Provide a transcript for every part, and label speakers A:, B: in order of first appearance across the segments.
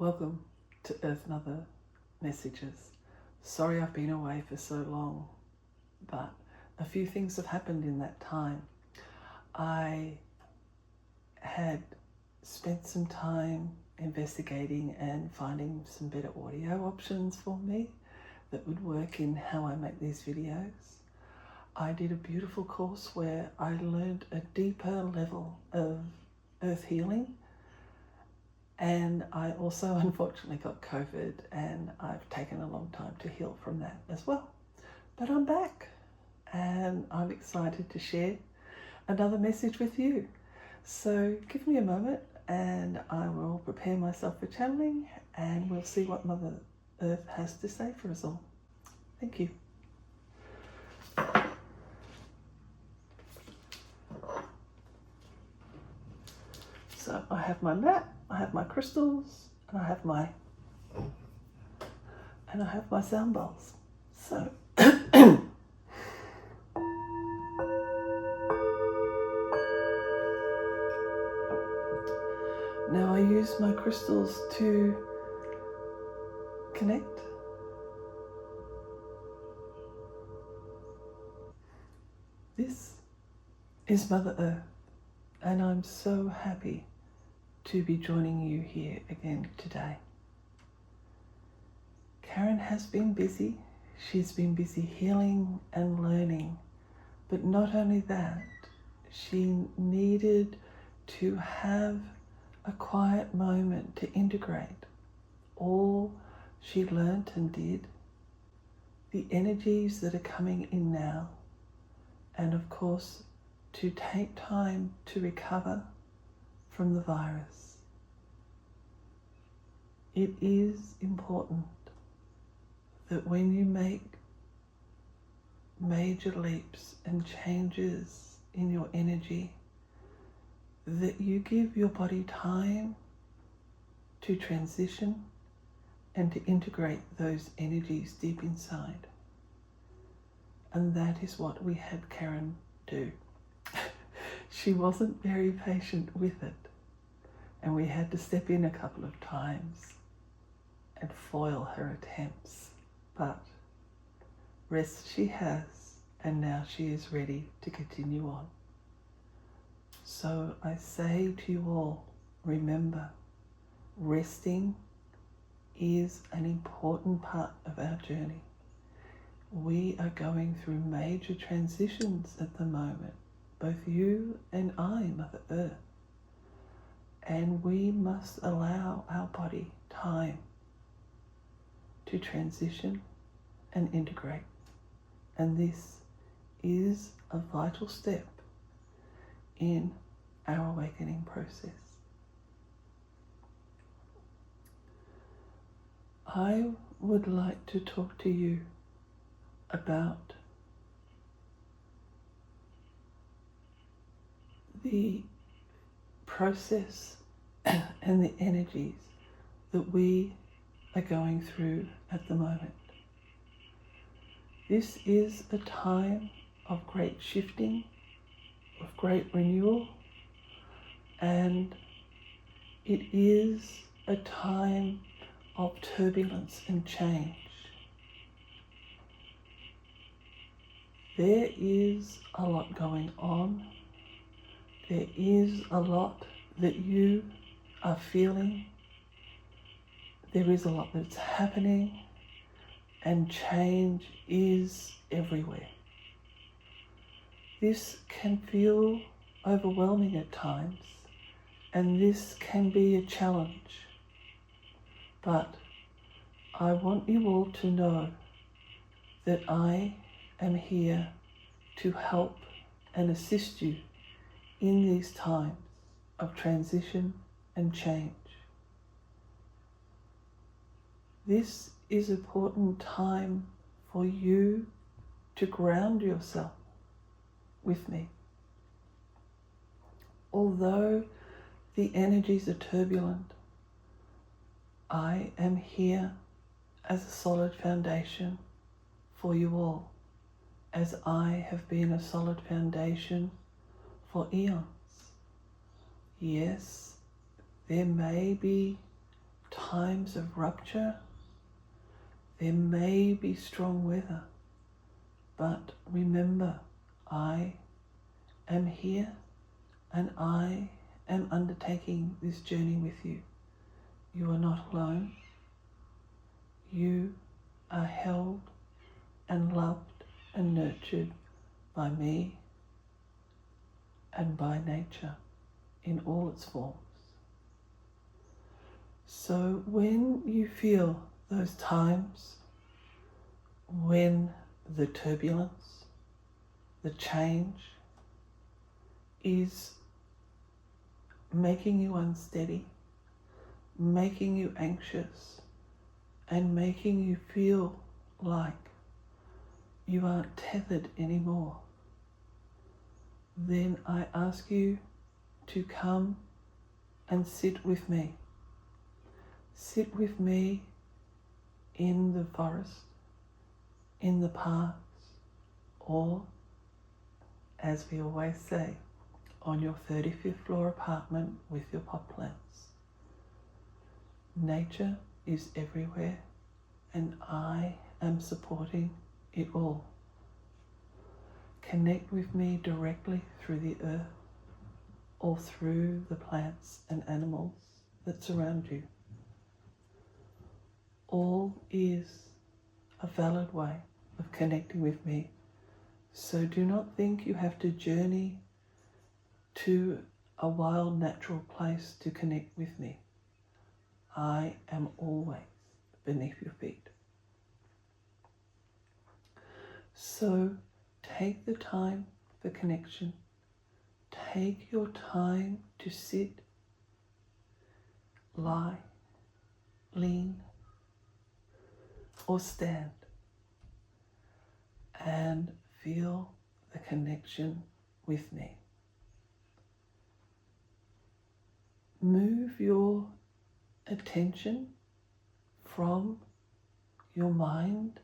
A: Welcome to Earth Mother Messages. Sorry I've been away for so long, but a few things have happened in that time. I had spent some time investigating and finding some better audio options for me that would work in how I make these videos. I did a beautiful course where I learned a deeper level of earth healing. And I also unfortunately got COVID, and I've taken a long time to heal from that as well. But I'm back and I'm excited to share another message with you. So give me a moment and I will prepare myself for channeling, and we'll see what Mother Earth has to say for us all. Thank you. So I have my mat, I have my crystals, and I have my sound bowls. So now I use my crystals to connect. This is Mother Earth, and I'm so happy to be joining you here again today. Karen has been busy. She's been busy healing and learning, but not only that, she needed to have a quiet moment to integrate all she learnt and did, the energies that are coming in now, and of course to take time to recover from the virus. It is important that when you make major leaps and changes in your energy, that you give your body time to transition and to integrate those energies deep inside. And that is what we had Karen do. She wasn't very patient with it, and we had to step in a couple of times and foil her attempts. But rest she has, and now she is ready to continue on. So I say to you all, remember, resting is an important part of our journey. We are going through major transitions at the moment, both you and I, Mother Earth. And we must allow our body time to transition and integrate. And this is a vital step in our awakening process. I would like to talk to you about the process and the energies that we are going through at the moment. This is a time of great shifting, of great renewal, and it is a time of turbulence and change. There is a lot going on. There is a lot that you are feeling. There is a lot that's happening, and change is everywhere. This can feel overwhelming at times, and this can be a challenge. But I want you all to know that I am here to help and assist you in these times of transition and change. This is an important time for you to ground yourself with me. Although the energies are turbulent, I am here as a solid foundation for you all, as I have been a solid foundation for eons. Yes, there may be times of rupture, there may be strong weather, but remember, I am here and I am undertaking this journey with you. You are not alone. You are held and loved and nurtured by me and by nature in all its forms. So when you feel those times when the turbulence, the change is making you unsteady, making you anxious, and making you feel like you aren't tethered anymore, then I ask you to come and sit with me. Sit with me in the forest, in the parks, or, as we always say, on your 35th floor apartment with your pot plants. Nature is everywhere, and I am supporting it all. Connect with me directly through the earth or through the plants and animals that surround you. All is a valid way of connecting with me. So do not think you have to journey to a wild natural place to connect with me. I am always beneath your feet. So take the time for connection. Take your time to sit, lie, lean, or stand and feel the connection with me. Move your attention from your mind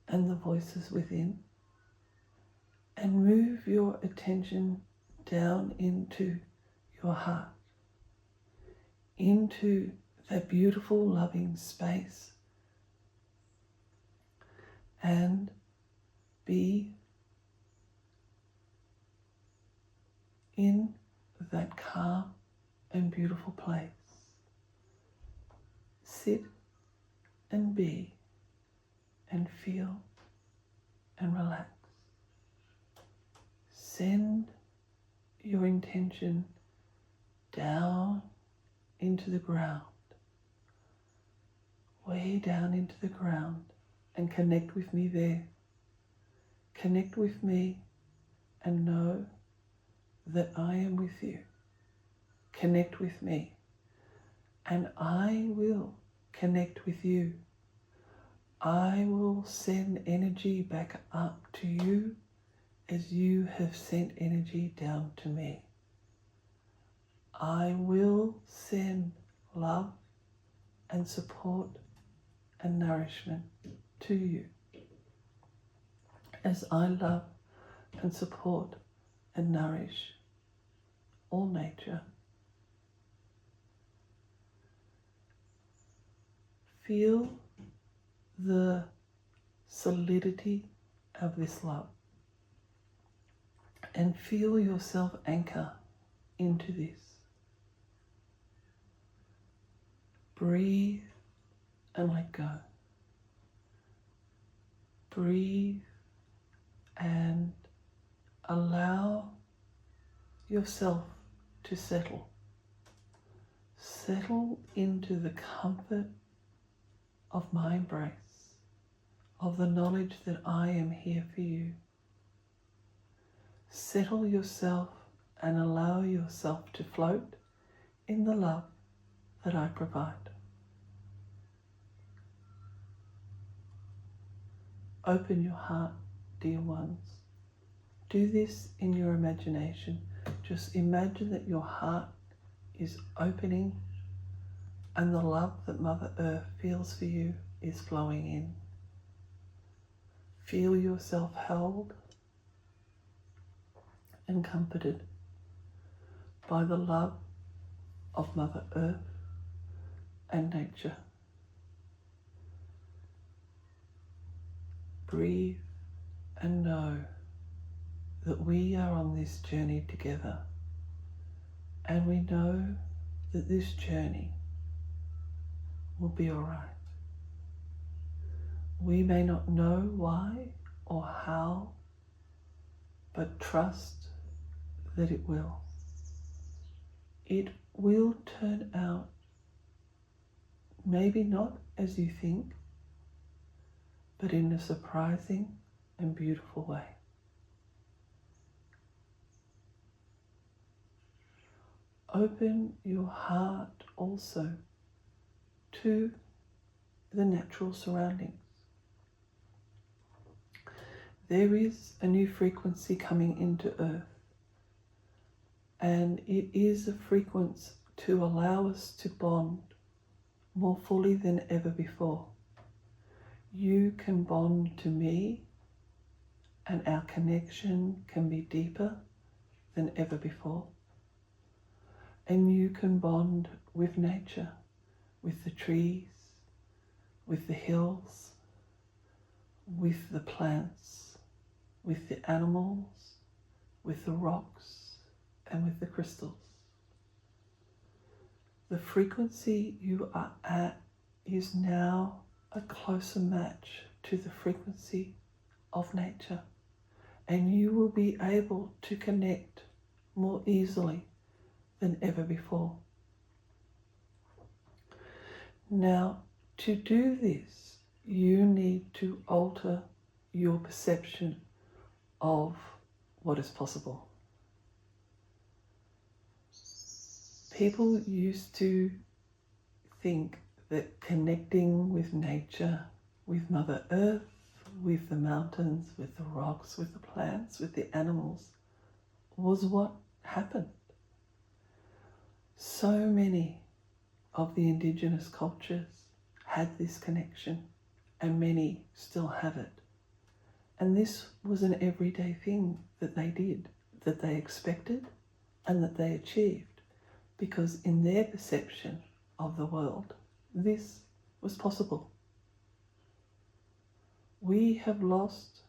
A: and the voices within, and move your attention down into your heart, into that beautiful loving space, and be in that calm and beautiful place. Sit and be and feel and relax. Send your intention down into the ground, way down into the ground, and connect with me there. Connect with me and know that I am with you. Connect with me and I will connect with you. I will send energy back up to you as you have sent energy down to me. I will send love and support and nourishment to you as I love and support and nourish all nature. Feel the solidity of this love and feel yourself anchor into this. Breathe and let go. Breathe and allow yourself to settle. Settle into the comfort of my embrace, of the knowledge that I am here for you. Settle yourself and allow yourself to float in the love that I provide. Open your heart, dear ones. Do this in your imagination. Just imagine that your heart is opening and the love that Mother Earth feels for you is flowing in. Feel yourself held and comforted by the love of Mother Earth, and nature. Breathe and know that we are on this journey together, and we know that this journey will be all right. We may not know why or how, but trust that it will. It will turn out maybe not as you think, but in a surprising and beautiful way. Open your heart also to the natural surroundings. There is a new frequency coming into Earth, and it is a frequency to allow us to bond more fully than ever before. You can bond to me, and our connection can be deeper than ever before. And you can bond with nature, with the trees, with the hills, with the plants, with the animals, with the rocks, and with the crystals. The frequency you are at is now a closer match to the frequency of nature, and you will be able to connect more easily than ever before. Now, to do this, you need to alter your perception of what is possible. People used to think that connecting with nature, with Mother Earth, with the mountains, with the rocks, with the plants, with the animals, was what happened. So many of the indigenous cultures had this connection, and many still have it. And this was an everyday thing that they did, that they expected and that they achieved, because in their perception of the world, this was possible. We have lost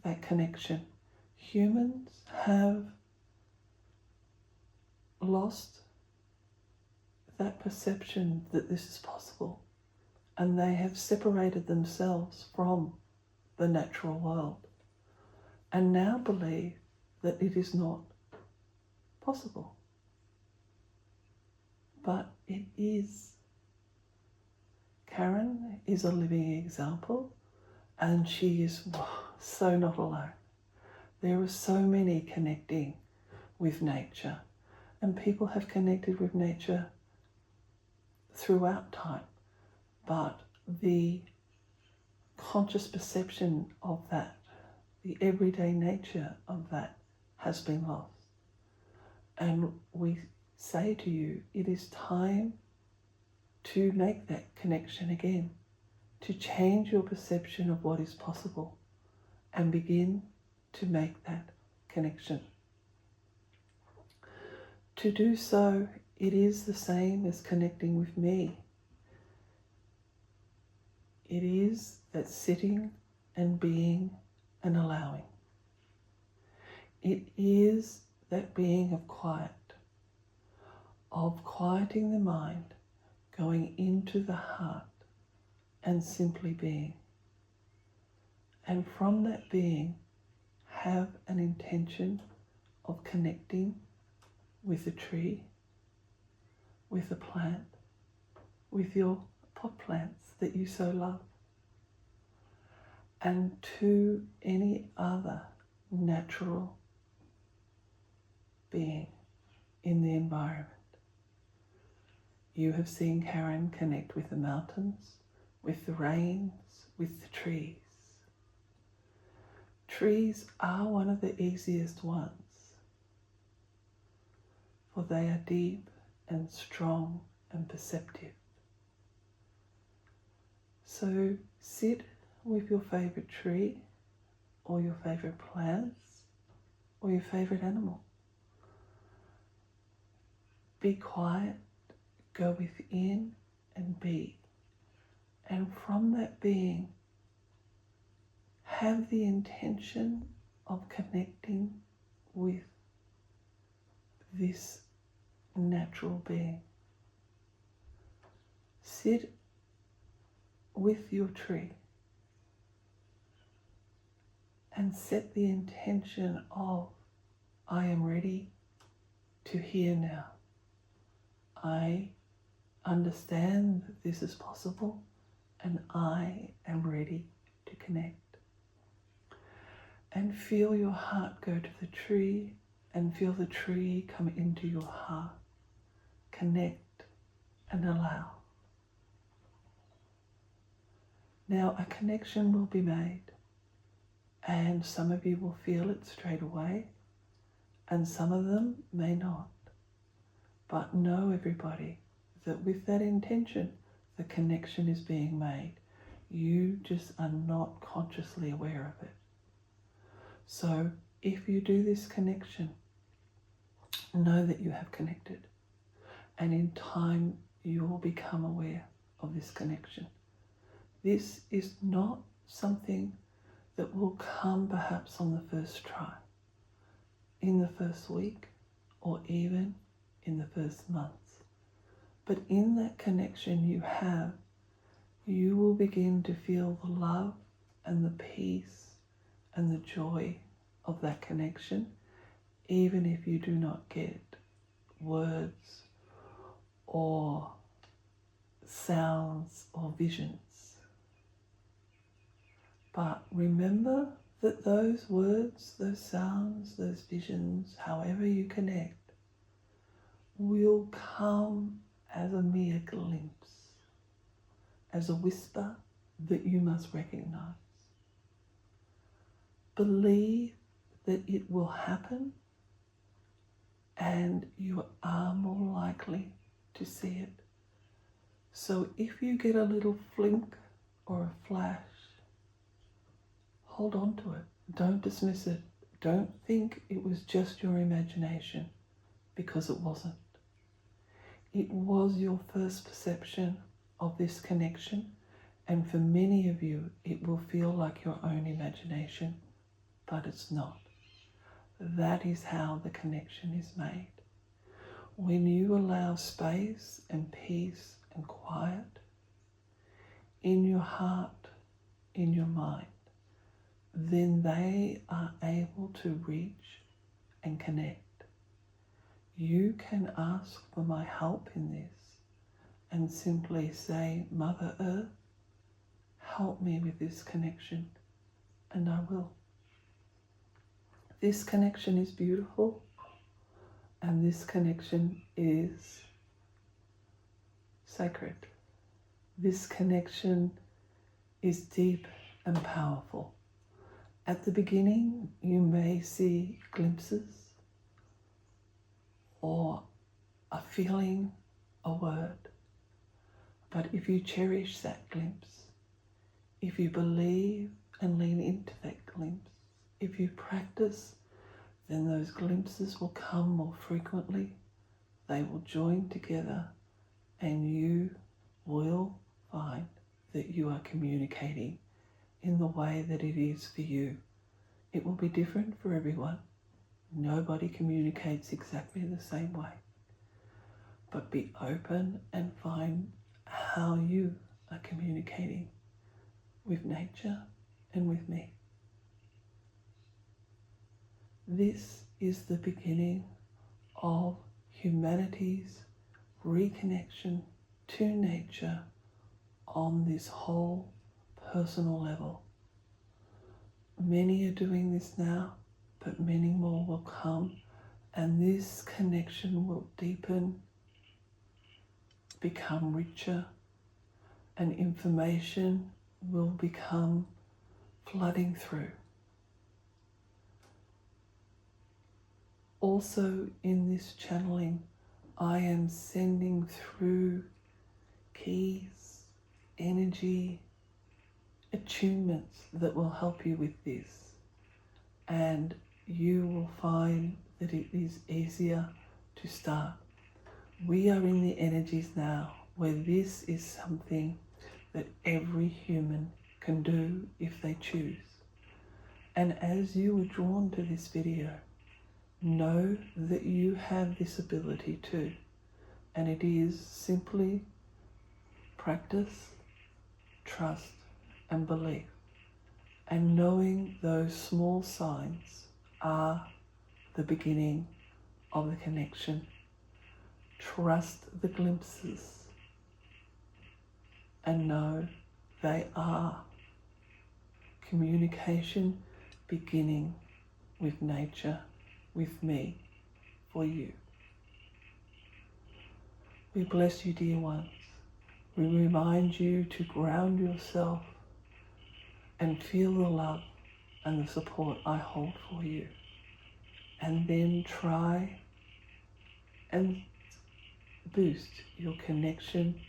A: that connection. Humans have lost that perception that this is possible, and they have separated themselves from the natural world and now believe that it is not possible. But it is. Karen is a living example, and she is so not alone. There are so many connecting with nature, and people have connected with nature throughout time, but the conscious perception of that, the everyday nature of that, has been lost. And we say to you, it is time to make that connection again, to change your perception of what is possible and begin to make that connection. To do so, it is the same as connecting with me. It is that sitting and being and allowing. It is that being of quiet, of quieting the mind, going into the heart and simply being. And from that being, have an intention of connecting with a tree, with a plant, with your pot plants that you so love, and to any other natural being in the environment. You have seen Karen connect with the mountains, with the rains, with the trees. Trees are one of the easiest ones, for they are deep and strong and perceptive. So sit with your favorite tree, or your favorite plants, or your favorite animal. Be quiet, go within and be. And from that being, have the intention of connecting with this natural being. Sit with your tree and set the intention of, I am ready to hear now. I understand that this is possible and I am ready to connect. And feel your heart go to the tree and feel the tree come into your heart. Connect and allow. Now a connection will be made, and some of you will feel it straight away and some of them may not. But know, everybody, that with that intention, the connection is being made. You just are not consciously aware of it. So if you do this connection, know that you have connected. And in time, you will become aware of this connection. This is not something that will come perhaps on the first try, in the first week, or even in the first months. But in that connection you have, you will begin to feel the love and the peace and the joy of that connection, even if you do not get words or sounds or visions. But remember that those words, those sounds, those visions, however you connect, will come as a mere glimpse, as a whisper that you must recognize. Believe that it will happen and you are more likely to see it. So if you get a little flink or a flash, hold on to it. Don't dismiss it. Don't think it was just your imagination, because it wasn't. It was your first perception of this connection, and for many of you, it will feel like your own imagination, but it's not. That is how the connection is made. When you allow space and peace and quiet in your heart, in your mind, then they are able to reach and connect. You can ask for my help in this and simply say, Mother Earth, help me with this connection, and I will. This connection is beautiful, and this connection is sacred. This connection is deep and powerful. At the beginning, you may see glimpses or a feeling, a word. But if you cherish that glimpse, if you believe and lean into that glimpse, if you practice, then those glimpses will come more frequently. They will join together and you will find that you are communicating in the way that it is for you. It will be different for everyone. Nobody communicates exactly the same way. But be open and find how you are communicating with nature and with me. This is the beginning of humanity's reconnection to nature on this whole personal level. Many are doing this now, but many more will come, and this connection will deepen, become richer, and information will become flooding through. Also in this channeling, I am sending through keys, energy, attunements that will help you with this, and you will find that it is easier to start. We are in the energies now where this is something that every human can do if they choose. And as you were drawn to this video, know that you have this ability too. And it is simply practice, trust, and belief. And knowing those small signs are the beginning of the connection. Trust the glimpses and know they are communication beginning with nature, with me, for you. We bless you, dear ones. We remind you to ground yourself and feel the love and the support I hold for you. And then try and boost your connection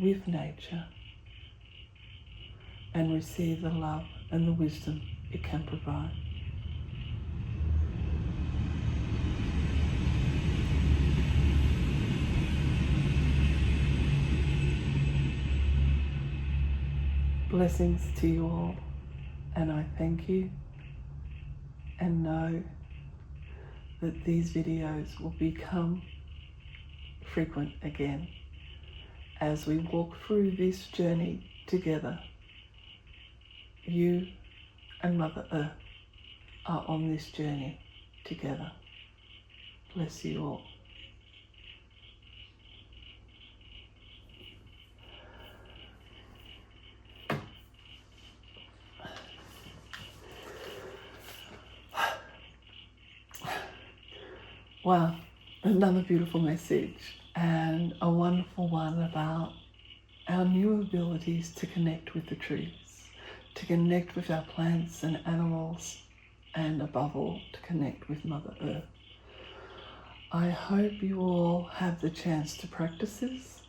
A: with nature and receive the love and the wisdom it can provide. Blessings to you all, and I thank you and know that these videos will become frequent again as we walk through this journey together. You and Mother Earth are on this journey together. Bless you all. Wow, another beautiful message, and a wonderful one about our new abilities to connect with the trees, to connect with our plants and animals, and above all, to connect with Mother Earth. I hope you all have the chance to practice this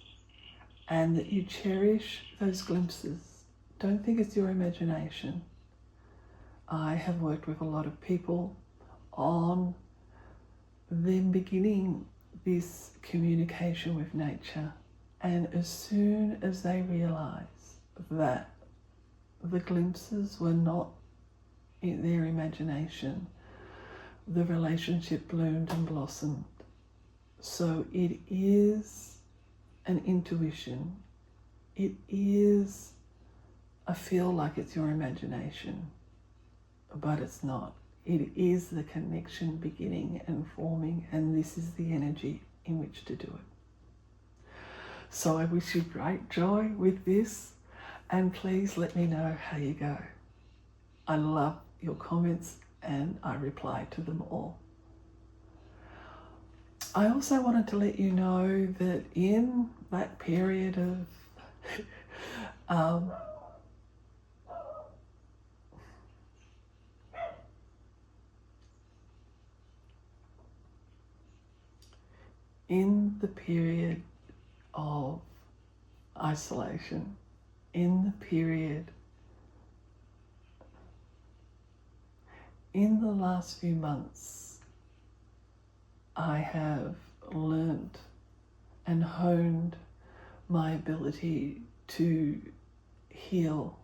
A: and that you cherish those glimpses. Don't think it's your imagination. I have worked with a lot of people on them beginning this communication with nature, and as soon as they realize that the glimpses were not in their imagination, the relationship bloomed and blossomed. So it is an intuition. It is a feel like it's your imagination, but it's not. It is the connection beginning and forming, and this is the energy in which to do it. So I wish you great joy with this, and please let me know how you go. I love your comments and I reply to them all. I also wanted to let you know that in that period of in the period of isolation, in the last few months, I have learned and honed my ability to heal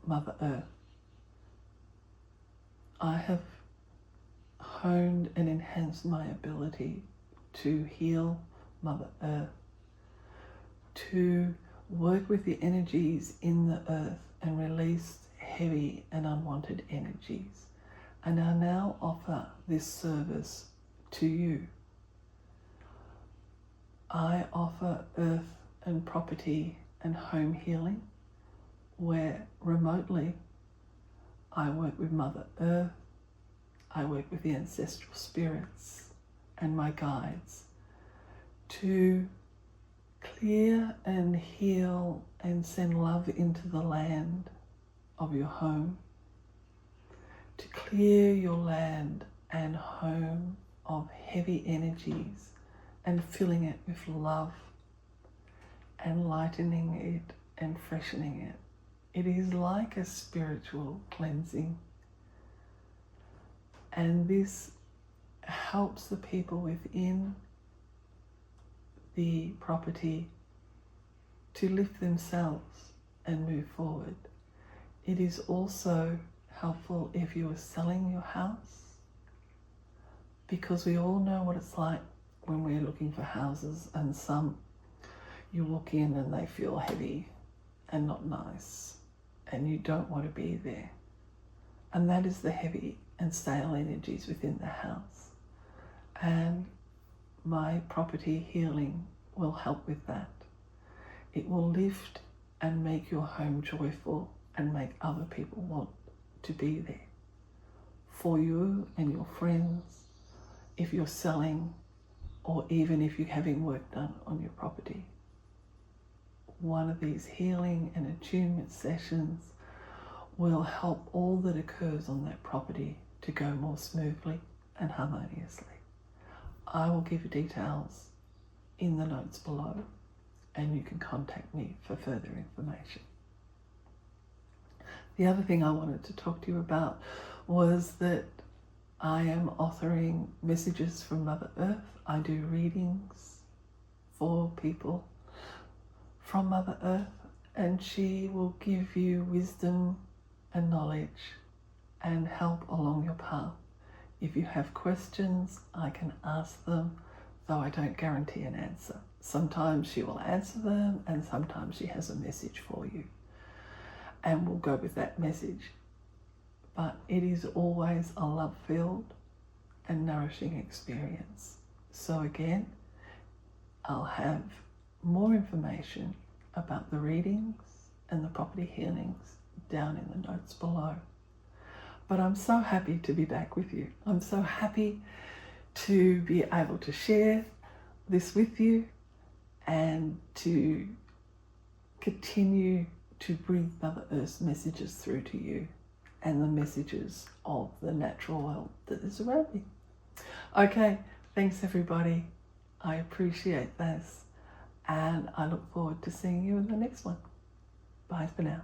A: Mother Earth. I have honed and enhanced my ability to heal Mother Earth, to work with the energies in the earth and release heavy and unwanted energies. And I now offer this service to you. I offer earth and property and home healing, where remotely I work with Mother Earth, I work with the ancestral spirits and my guides to clear and heal and send love into the land of your home, to clear your land and home of heavy energies and filling it with love and lightening it and freshening it. It is like a spiritual cleansing, and this helps the people within the property to lift themselves and move forward. It is also helpful if you are selling your house, because we all know what it's like when we're looking for houses, and some you walk in and they feel heavy and not nice and you don't want to be there. And that is the heavy and stale energies within the house. And my property healing will help with that. It will lift and make your home joyful and make other people want to be there for you and your friends, if you're selling, or even if you're having work done on your property. One of these healing and attunement sessions will help all that occurs on that property to go more smoothly and harmoniously. I will give you details in the notes below, and you can contact me for further information. The other thing I wanted to talk to you about was that I am authoring messages from Mother Earth. I do readings for people from Mother Earth, and she will give you wisdom and knowledge and help along your path. If you have questions, I can ask them, though I don't guarantee an answer. Sometimes she will answer them, and sometimes she has a message for you, and we'll go with that message. But it is always a love-filled and nourishing experience. So again, I'll have more information about the readings and the property healings down in the notes below. But I'm so happy to be back with you. I'm so happy to be able to share this with you and to continue to bring Mother Earth's messages through to you and the messages of the natural world that is around me. Okay, thanks everybody. I appreciate this, and I look forward to seeing you in the next one. Bye for now.